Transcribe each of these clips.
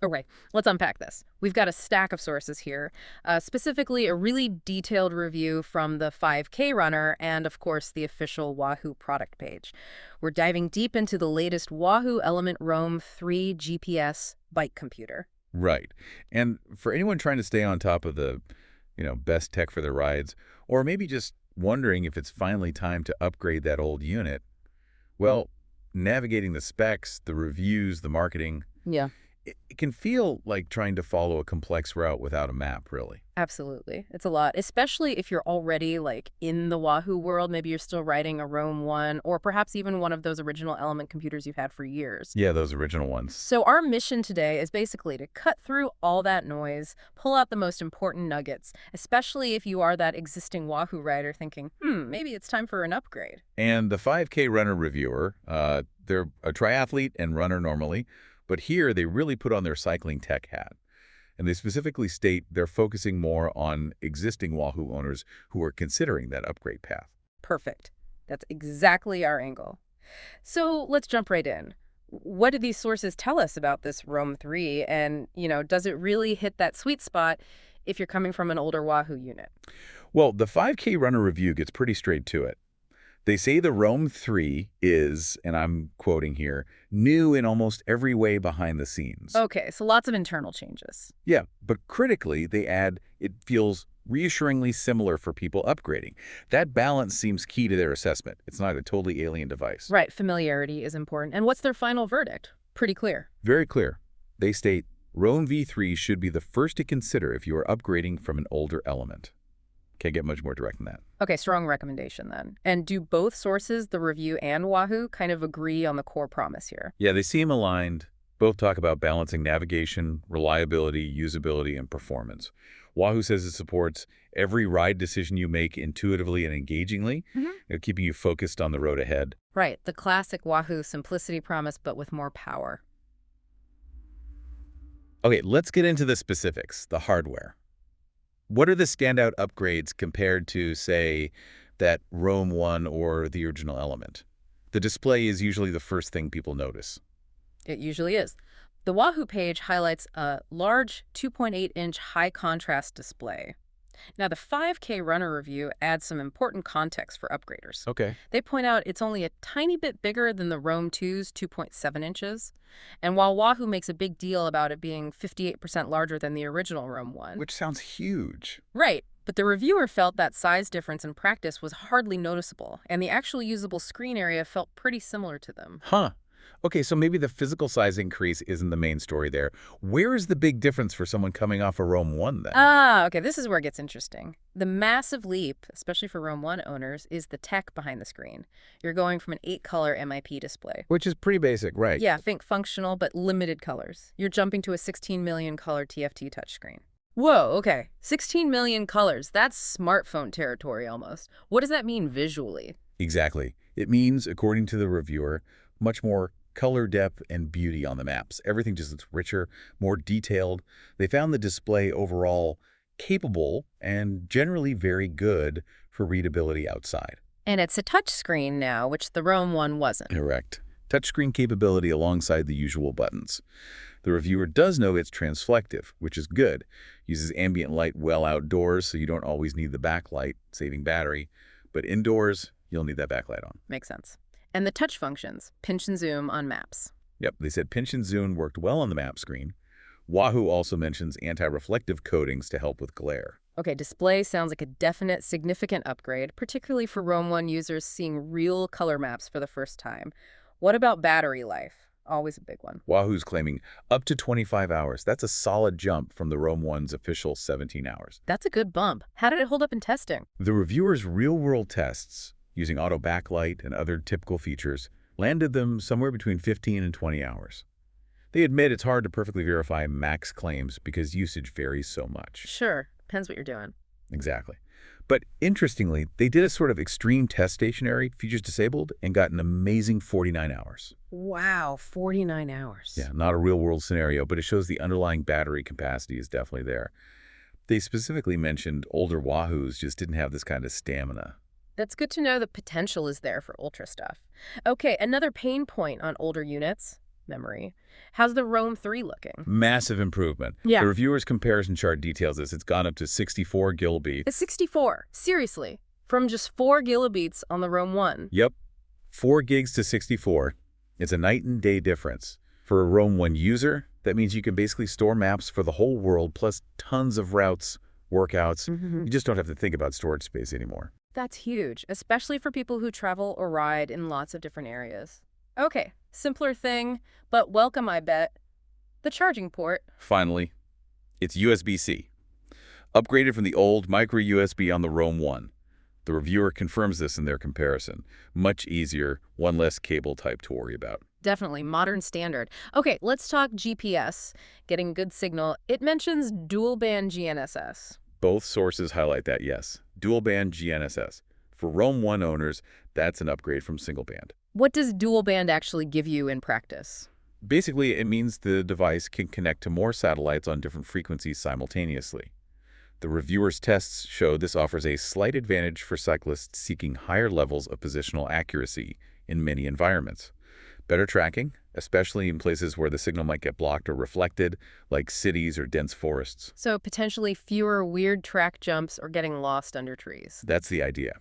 Okay, let's unpack this. We've got a stack of sources here, specifically a really detailed review from the 5K runner and, of course, the official Wahoo product page. We're diving deep into the latest Wahoo Element Roam 3 GPS bike computer. Right. And for anyone trying to stay on top of the, best tech for their rides, or maybe just wondering if it's finally time to upgrade that old unit, well, navigating the specs, the reviews, the marketing, Yeah. it can feel like trying to follow a complex route without a map, really. Absolutely. It's a lot, especially if you're already in the Wahoo world. Maybe you're still riding a Roam 1 or perhaps even one of those original Element computers you've had for years. Yeah, those original ones. So our mission today is basically to cut through all that noise, pull out the most important nuggets, especially if you are that existing Wahoo rider thinking, maybe it's time for an upgrade. And the 5K runner reviewer, they're a triathlete and runner normally, but here they really put on their cycling tech hat. And they specifically state they're focusing more on existing Wahoo owners who are considering that upgrade path. Perfect. That's exactly our angle. So let's jump right in. What do these sources tell us about this Roam 3? And, does it really hit that sweet spot if you're coming from an older Wahoo unit? Well, the 5K runner review gets pretty straight to it. They say the Roam 3 is, and I'm quoting here, new in almost every way behind the scenes. Okay, so lots of internal changes. Yeah, but critically, they add it feels reassuringly similar for people upgrading. That balance seems key to their assessment. It's not a totally alien device. Right, familiarity is important. And what's their final verdict? Pretty clear. Very clear. They state, Roam V3 should be the first to consider if you are upgrading from an older Element. Can't get much more direct than that. Okay, strong recommendation then. And do both sources, the review and Wahoo, kind of agree on the core promise here? Yeah, they seem aligned. Both talk about balancing navigation, reliability, usability, and performance. Wahoo says it supports every ride decision you make intuitively and engagingly, keeping you focused on the road ahead. Right, the classic Wahoo simplicity promise, but with more power. Okay, let's get into the specifics, the hardware. What are the standout upgrades compared to, say, that Roam 1 or the original Element? The display is usually the first thing people notice. It usually is. The Wahoo page highlights a large 2.8-inch high-contrast display. Now, the 5K runner review adds some important context for upgraders. Okay. They point out it's only a tiny bit bigger than the Roam 2's 2.7 inches. And while Wahoo makes a big deal about it being 58% larger than the original Roam 1. Which sounds huge. Right, but the reviewer felt that size difference in practice was hardly noticeable, and the actual usable screen area felt pretty similar to them. Huh. Okay, so maybe the physical size increase isn't the main story there. Where is the big difference for someone coming off a Roam 1 then? Okay, this is where it gets interesting. The massive leap, especially for Roam 1 owners, is the tech behind the screen. You're going from an 8-color MIP display. Which is pretty basic, right? Yeah, think functional but limited colors. You're jumping to a 16 million color TFT touchscreen. Whoa, okay. 16 million colors. That's smartphone territory almost. What does that mean visually? Exactly. It means, according to the reviewer, much more color depth and beauty on the maps. Everything just looks richer, more detailed. They found the display overall capable and generally very good for readability outside. And it's a touchscreen now, which the Roam 1 wasn't. Correct. Touchscreen capability alongside the usual buttons. The reviewer does know it's transflective, which is good. Uses ambient light well outdoors, so you don't always need the backlight, saving battery. But indoors, you'll need that backlight on. Makes sense. And the touch functions, pinch and zoom on maps. Yep, they said pinch and zoom worked well on the map screen. Wahoo also mentions anti-reflective coatings to help with glare. Okay, display sounds like a definite, significant upgrade, particularly for Roam 1 users seeing real color maps for the first time. What about battery life? Always a big one. Wahoo's claiming up to 25 hours. That's a solid jump from the Roam 1's official 17 hours. That's a good bump. How did it hold up in testing? The reviewer's real-world tests, using auto backlight and other typical features, landed them somewhere between 15 and 20 hours. They admit it's hard to perfectly verify max claims because usage varies so much. Sure, depends what you're doing. Exactly. But interestingly, they did a sort of extreme test stationary, features disabled, and got an amazing 49 hours. Wow, 49 hours. Yeah, not a real-world scenario, but it shows the underlying battery capacity is definitely there. They specifically mentioned older Wahoos just didn't have this kind of stamina. That's good to know the potential is there for ultra stuff. Okay, another pain point on older units, memory. How's the Roam 3 looking? Massive improvement. Yeah. The reviewer's comparison chart details this. It's gone up to 64 It's gigabytes. 64. Seriously. From just 4 gigabytes on the Roam 1. Yep, 4 gigs to 64. It's a night and day difference. For a Roam 1 user, that means you can basically store maps for the whole world, plus tons of routes, workouts. You just don't have to think about storage space anymore. That's huge, especially for people who travel or ride in lots of different areas. Okay, simpler thing, but welcome, I bet. The charging port. Finally, it's USB-C. Upgraded from the old micro USB on the Roam 1. The reviewer confirms this in their comparison. Much easier, one less cable type to worry about. Definitely, modern standard. Okay, let's talk GPS. Getting good signal. It mentions dual band GNSS. Both sources highlight that, yes. Dual band GNSS. For Roam 1 owners, that's an upgrade from single band. What does dual band actually give you in practice? Basically, it means the device can connect to more satellites on different frequencies simultaneously. The reviewer's tests show this offers a slight advantage for cyclists seeking higher levels of positional accuracy in many environments. Better tracking, especially in places where the signal might get blocked or reflected, like cities or dense forests. So potentially fewer weird track jumps or getting lost under trees. That's the idea.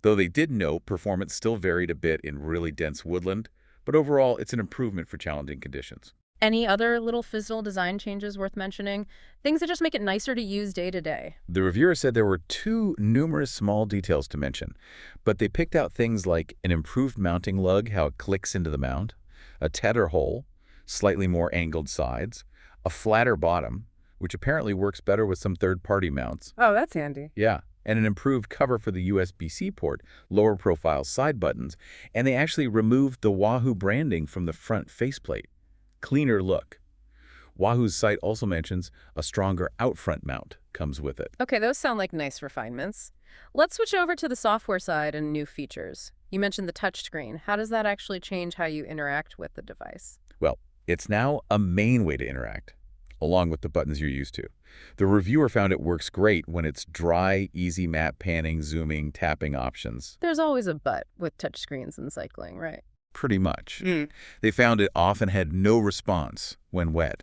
Though they did note performance still varied a bit in really dense woodland, but overall it's an improvement for challenging conditions. Any other little physical design changes worth mentioning? Things that just make it nicer to use day to day. The reviewer said there were too numerous small details to mention, but they picked out things like an improved mounting lug, how it clicks into the mount, a tether hole, slightly more angled sides, a flatter bottom, which apparently works better with some third-party mounts. Oh, that's handy. Yeah, and an improved cover for the USB-C port, lower profile side buttons, and they actually removed the Wahoo branding from the front faceplate. Cleaner look. Wahoo's site also mentions a stronger out-front mount comes with it. Okay, those sound like nice refinements. Let's switch over to the software side and new features. You mentioned the touchscreen. How does that actually change how you interact with the device? Well, it's now a main way to interact, along with the buttons you're used to. The reviewer found it works great when it's dry, easy map panning, zooming, tapping options. There's always a but with touchscreens and cycling, right? Pretty much. They found it often had no response when wet.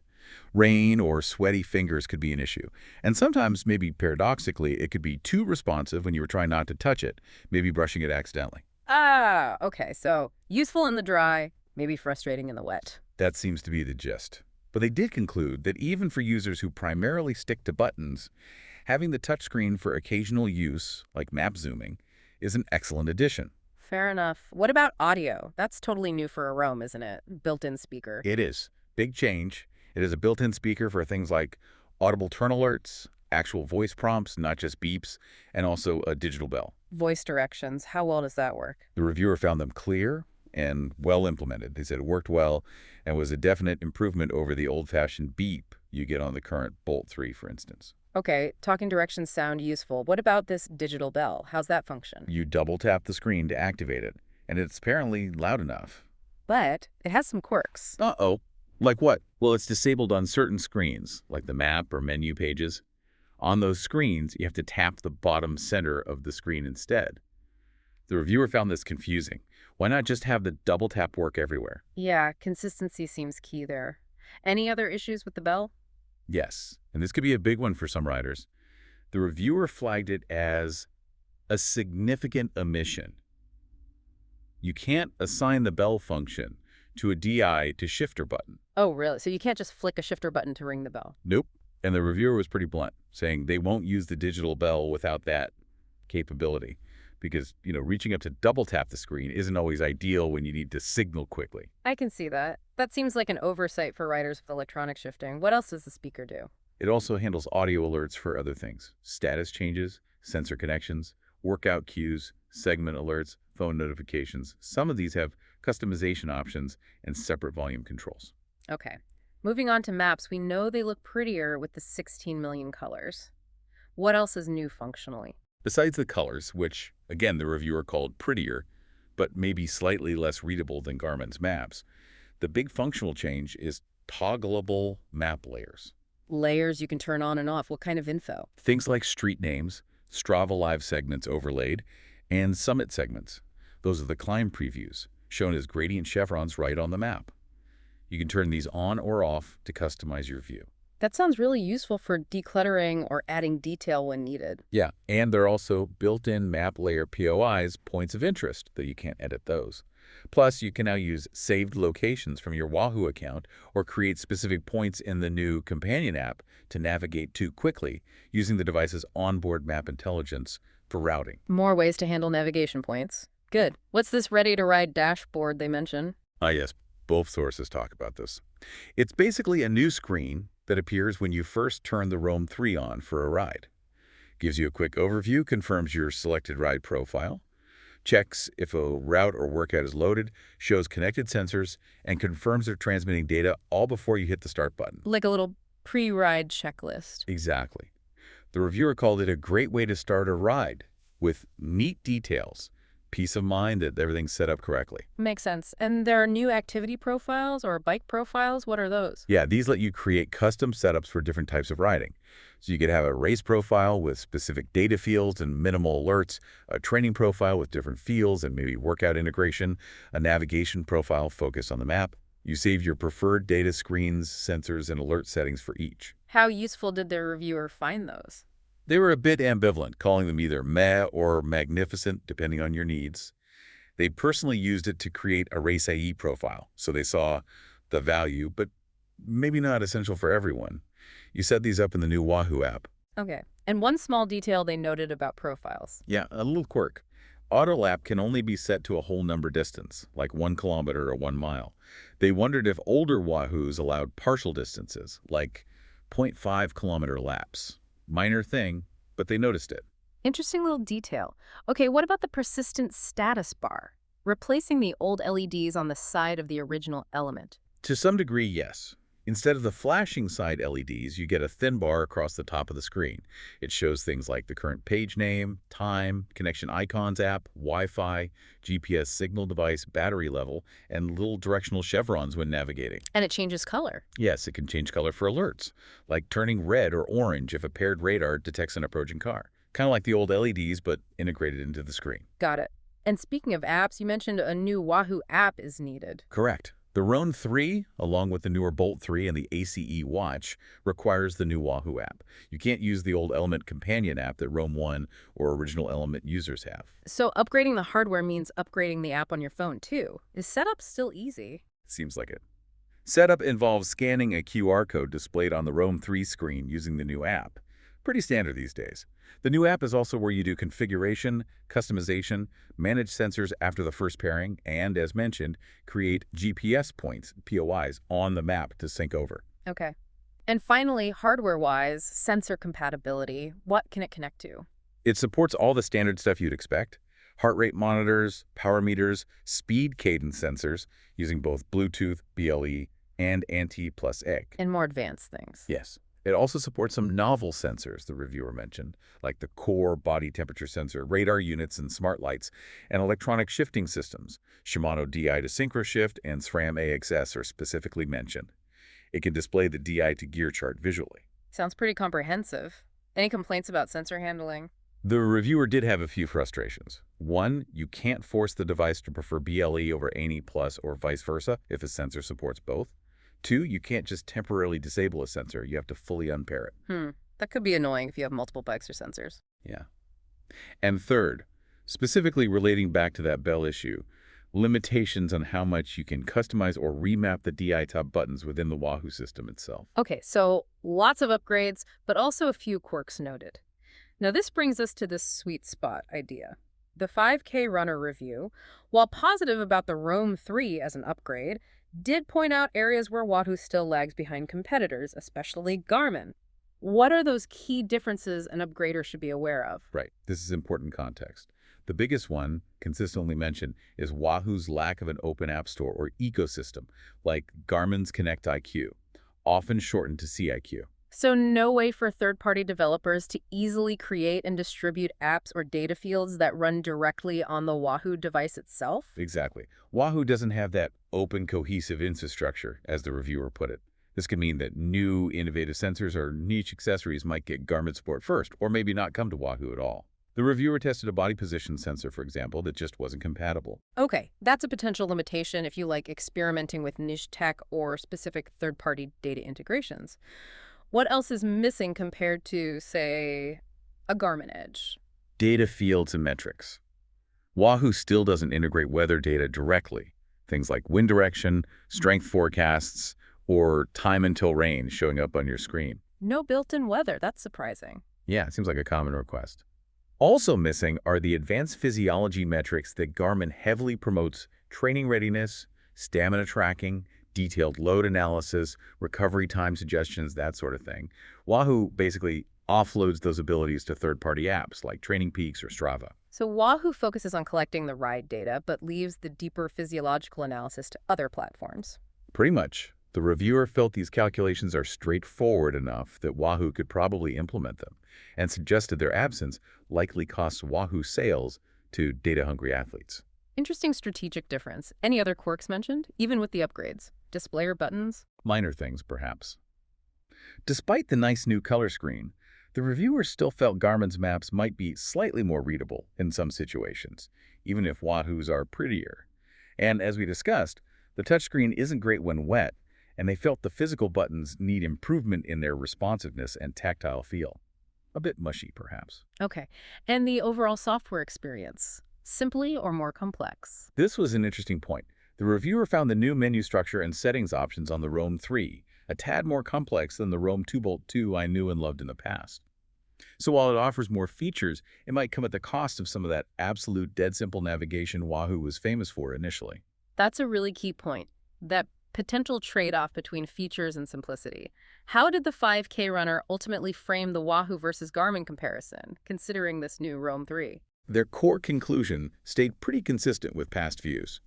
Rain or sweaty fingers could be an issue. And sometimes, maybe paradoxically, it could be too responsive when you were trying not to touch it, maybe brushing it accidentally. Ah, okay, so useful in the dry, maybe frustrating in the wet. That seems to be the gist. But they did conclude that even for users who primarily stick to buttons, having the touchscreen for occasional use, like map zooming, is an excellent addition. Fair enough. What about audio? That's totally new for a Roam, isn't it? Built-in speaker. It is. Big change. It is a built-in speaker for things like audible turn alerts, actual voice prompts, not just beeps, and also a digital bell. Voice directions. How well does that work? The reviewer found them clear and well implemented. They said it worked well and was a definite improvement over the old-fashioned beep you get on the current Bolt 3, for instance. Okay, talking directions sound useful. What about this digital bell? How's that function? You double-tap the screen to activate it, and it's apparently loud enough. But it has some quirks. Uh-oh. Like what? Well, it's disabled on certain screens, like the map or menu pages. On those screens, you have to tap the bottom center of the screen instead. The reviewer found this confusing. Why not just have the double tap work everywhere? Yeah, consistency seems key there. Any other issues with the bell? Yes, and this could be a big one for some riders. The reviewer flagged it as a significant omission. You can't assign the bell function to a DI to shifter button. Oh, really? So you can't just flick a shifter button to ring the bell? Nope. And the reviewer was pretty blunt, saying they won't use the digital bell without that capability. Because, reaching up to double tap the screen isn't always ideal when you need to signal quickly. I can see that. That seems like an oversight for riders with electronic shifting. What else does the speaker do? It also handles audio alerts for other things: status changes, sensor connections, workout cues, segment alerts, phone notifications. Some of these have customization options and separate volume controls. Okay. Moving on to maps, we know they look prettier with the 16 million colors. What else is new functionally? Besides the colors, which, again, the reviewer called prettier, but maybe slightly less readable than Garmin's maps, the big functional change is toggleable map layers. Layers you can turn on and off. What kind of info? Things like street names, Strava Live segments overlaid, and summit segments. Those are the climb previews, shown as gradient chevrons right on the map. You can turn these on or off to customize your view. That sounds really useful for decluttering or adding detail when needed. Yeah, and there are also built-in map layer POIs, points of interest, though you can't edit those. Plus, you can now use saved locations from your Wahoo account or create specific points in the new companion app to navigate to quickly using the device's onboard map intelligence for routing. More ways to handle navigation points. Good. What's this ready-to-ride dashboard they mention? Yes, both sources talk about this. It's basically a new screen that appears when you first turn the Roam 3 on for a ride. Gives you a quick overview, confirms your selected ride profile, checks if a route or workout is loaded, shows connected sensors, and confirms they're transmitting data all before you hit the start button. Like a little pre-ride checklist. Exactly. The reviewer called it a great way to start a ride with neat details, peace of mind that everything's set up correctly. Makes sense. And there are new activity profiles or bike profiles? What are those? Yeah, these let you create custom setups for different types of riding. So you could have a race profile with specific data fields and minimal alerts, a training profile with different fields and maybe workout integration, a navigation profile focused on the map. You save your preferred data screens, sensors, and alert settings for each. How useful did the reviewer find those? They were a bit ambivalent, calling them either meh or magnificent, depending on your needs. They personally used it to create a Race IE profile, so they saw the value, but maybe not essential for everyone. You set these up in the new Wahoo app. Okay. And one small detail they noted about profiles. Yeah, a little quirk. Auto lap can only be set to a whole number distance, like 1 kilometer or 1 mile. They wondered if older Wahoos allowed partial distances, like 0.5-kilometer laps. Minor thing, but they noticed it. Interesting little detail. Okay, what about the persistent status bar? Replacing the old LEDs on the side of the original element. To some degree, yes. Instead of the flashing side LEDs, you get a thin bar across the top of the screen. It shows things like the current page name, time, connection icons app, Wi-Fi, GPS signal device, battery level, and little directional chevrons when navigating. And it changes color. Yes, it can change color for alerts, like turning red or orange if a paired radar detects an approaching car. Kind of like the old LEDs, but integrated into the screen. Got it. And speaking of apps, you mentioned a new Wahoo app is needed. Correct. The Roam 3, along with the newer Bolt 3 and the ACE Watch, requires the new Wahoo app. You can't use the old Element Companion app that Roam 1 or original Element users have. So upgrading the hardware means upgrading the app on your phone, too. Is setup still easy? Seems like it. Setup involves scanning a QR code displayed on the Roam 3 screen using the new app. Pretty standard these days. The new app is also where you do configuration, customization, manage sensors after the first pairing, and, as mentioned, create GPS points, POIs, on the map to sync over. Okay. And finally, hardware-wise, sensor compatibility. What can it connect to? It supports all the standard stuff you'd expect. Heart rate monitors, power meters, speed cadence sensors, using both Bluetooth, BLE, and Anti+EC. And more advanced things. Yes. It also supports some novel sensors, the reviewer mentioned, like the core body temperature sensor, radar units and smart lights, and electronic shifting systems. Shimano DI to synchro shift and SRAM AXS are specifically mentioned. It can display the DI to gear chart visually. Sounds pretty comprehensive. Any complaints about sensor handling? The reviewer did have a few frustrations. One, you can't force the device to prefer BLE over ANI Plus or vice versa if a sensor supports both. Two, you can't just temporarily disable a sensor. You have to fully unpair it. That could be annoying if you have multiple bikes or sensors. Yeah. And third, specifically relating back to that bell issue, limitations on how much you can customize or remap the DI top buttons within the Wahoo system itself. Okay, so lots of upgrades, but also a few quirks noted. Now this brings us to this sweet spot idea. The 5K Runner review, while positive about the Roam 3 as an upgrade, did point out areas where Wahoo still lags behind competitors, especially Garmin. What are those key differences an upgrader should be aware of? Right. This is important context. The biggest one, consistently mentioned, is Wahoo's lack of an open app store or ecosystem, like Garmin's Connect IQ, often shortened to CIQ. So no way for third-party developers to easily create and distribute apps or data fields that run directly on the Wahoo device itself? Exactly. Wahoo doesn't have that open, cohesive infrastructure, as the reviewer put it. This can mean that new, innovative sensors or niche accessories might get Garmin support first, or maybe not come to Wahoo at all. The reviewer tested a body position sensor, for example, that just wasn't compatible. Okay, that's a potential limitation if you like experimenting with niche tech or specific third-party data integrations. What else is missing compared to, say, a Garmin Edge? Data fields and metrics. Wahoo still doesn't integrate weather data directly. Things like wind direction, strength forecasts, or time until rain showing up on your screen. No built-in weather. That's surprising. Yeah, it seems like a common request. Also missing are the advanced physiology metrics that Garmin heavily promotes: training readiness, stamina tracking, detailed load analysis, recovery time suggestions, that sort of thing. Wahoo basically offloads those abilities to third-party apps like Training Peaks or Strava. So Wahoo focuses on collecting the ride data, but leaves the deeper physiological analysis to other platforms. Pretty much. The reviewer felt these calculations are straightforward enough that Wahoo could probably implement them, and suggested their absence likely costs Wahoo sales to data-hungry athletes. Interesting strategic difference. Any other quirks mentioned, even with the upgrades? Display or buttons? Minor things, perhaps. Despite the nice new color screen, the reviewer still felt Garmin's maps might be slightly more readable in some situations, even if Wahoo's are prettier. And as we discussed, the touchscreen isn't great when wet, and they felt the physical buttons need improvement in their responsiveness and tactile feel. A bit mushy, perhaps. Okay. And the overall software experience? Simply or more complex? This was an interesting point. The reviewer found the new menu structure and settings options on the Roam 3 a tad more complex than the Roam 2 Bolt 2 I knew and loved in the past. So while it offers more features, it might come at the cost of some of that absolute dead simple navigation Wahoo was famous for initially. That's a really key point. That potential trade-off between features and simplicity. How did the 5K runner ultimately frame the Wahoo versus Garmin comparison, considering this new Roam 3? Their core conclusion stayed pretty consistent with past views.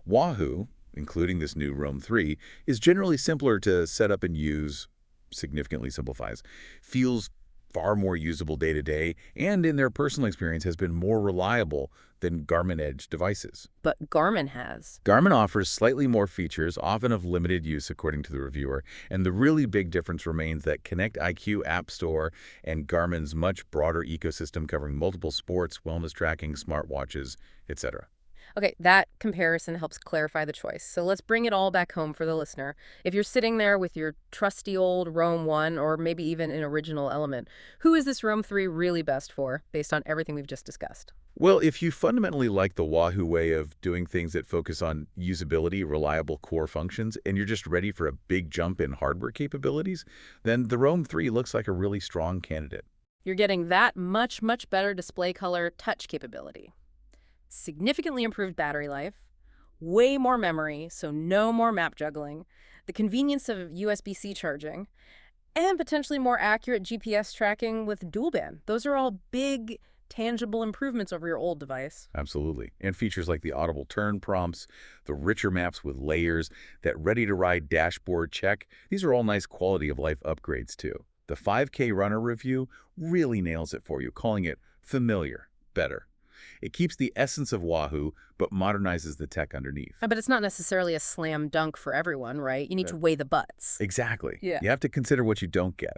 Wahoo, including this new Roam 3, is generally simpler to set up and use, significantly simplifies, feels far more usable day to day, and in their personal experience has been more reliable than Garmin Edge devices. But Garmin has. Garmin offers slightly more features, often of limited use according to the reviewer, and the really big difference remains that Connect IQ App Store and Garmin's much broader ecosystem covering multiple sports, wellness tracking, smartwatches, etc. Okay, that comparison helps clarify the choice. So let's bring it all back home for the listener. If you're sitting there with your trusty old Roam 1 or maybe even an original Element, who is this Roam 3 really best for based on everything we've just discussed? Well, if you fundamentally like the Wahoo way of doing things that focus on usability, reliable core functions, and you're just ready for a big jump in hardware capabilities, then the Roam 3 looks like a really strong candidate. You're getting that much better display color touch capability. Significantly improved battery life, way more memory, so no more map juggling, the convenience of USB-C charging, and potentially more accurate GPS tracking with dual band. Those are all big, tangible improvements over your old device. Absolutely. And features like the audible turn prompts, the richer maps with layers, that ready-to-ride dashboard check, these are all nice quality of life upgrades too. The 5K runner review really nails it for you, calling it familiar, better. It keeps the essence of Wahoo, but modernizes the tech underneath. But it's not necessarily a slam dunk for everyone, right? You need to weigh the butts. Exactly. Yeah. You have to consider what you don't get.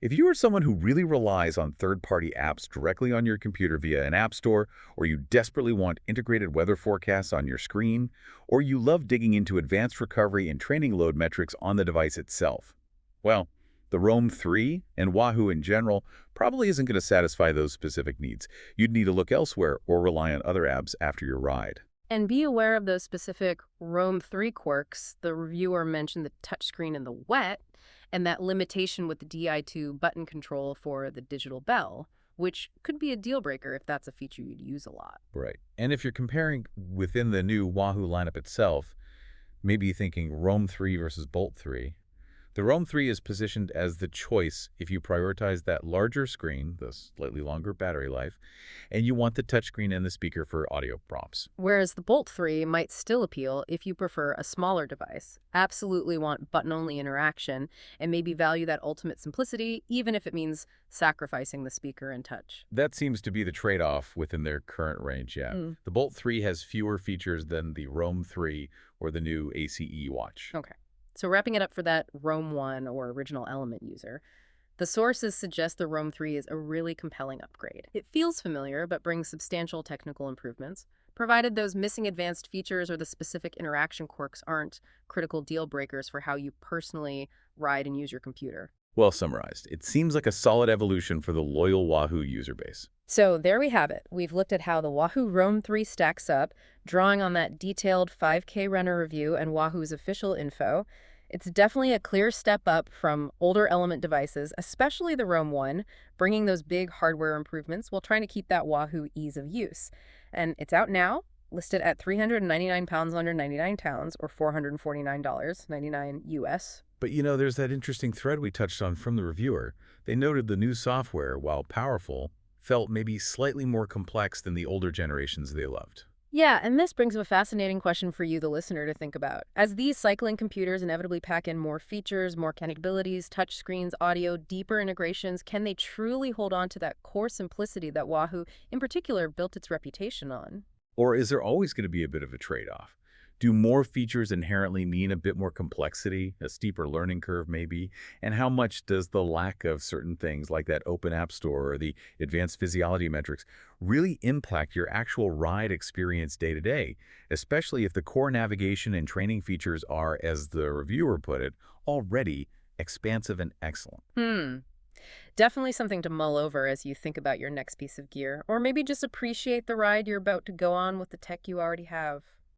If you are someone who really relies on third-party apps directly on your computer via an app store, or you desperately want integrated weather forecasts on your screen, or you love digging into advanced recovery and training load metrics on the device itself, well, the Roam 3 and Wahoo in general probably isn't going to satisfy those specific needs. You'd need to look elsewhere or rely on other apps after your ride. And be aware of those specific Roam 3 quirks. The reviewer mentioned the touchscreen in the wet and that limitation with the Di2 button control for the digital bell, which could be a deal breaker if that's a feature you'd use a lot. Right. And if you're comparing within the new Wahoo lineup itself, maybe thinking Roam 3 versus Bolt 3, the Roam 3 is positioned as the choice if you prioritize that larger screen, the slightly longer battery life, and you want the touchscreen and the speaker for audio prompts. Whereas the Bolt 3 might still appeal if you prefer a smaller device, absolutely want button-only interaction, and maybe value that ultimate simplicity, even if it means sacrificing the speaker and touch. That seems to be the trade-off within their current range, yeah. The Bolt 3 has fewer features than the Roam 3 or the new ACE watch. Okay. So wrapping it up for that Roam 1 or original Element user, The sources suggest the Roam 3 is a really compelling upgrade. It feels familiar, but brings substantial technical improvements, provided those missing advanced features or the specific interaction quirks aren't critical deal breakers for how you personally ride and use your computer. Well summarized. It seems like a solid evolution for the loyal Wahoo user base. So there we have it. We've looked at how the Wahoo Roam 3 stacks up, drawing on that detailed 5K runner review and Wahoo's official info. It's definitely a clear step up from older Element devices, especially the Roam 1, bringing those big hardware improvements while trying to keep that Wahoo ease of use. And it's out now, listed at 399 pounds under 99 pounds, or $449.99 US. But there's that interesting thread we touched on from the reviewer. They noted the new software, while powerful, felt maybe slightly more complex than the older generations they loved. Yeah, and this brings up a fascinating question for you, the listener, to think about. As these cycling computers inevitably pack in more features, more capabilities, touchscreens, audio, deeper integrations, can they truly hold on to that core simplicity that Wahoo, in particular, built its reputation on? Or is there always going to be a bit of a trade-off? Do more features inherently mean a bit more complexity, a steeper learning curve maybe? And how much does the lack of certain things like that open app store or the advanced physiology metrics really impact your actual ride experience day to day, especially if the core navigation and training features are, as the reviewer put it, already expansive and excellent? Definitely something to mull over as you think about your next piece of gear, or maybe just appreciate the ride you're about to go on with the tech you already have.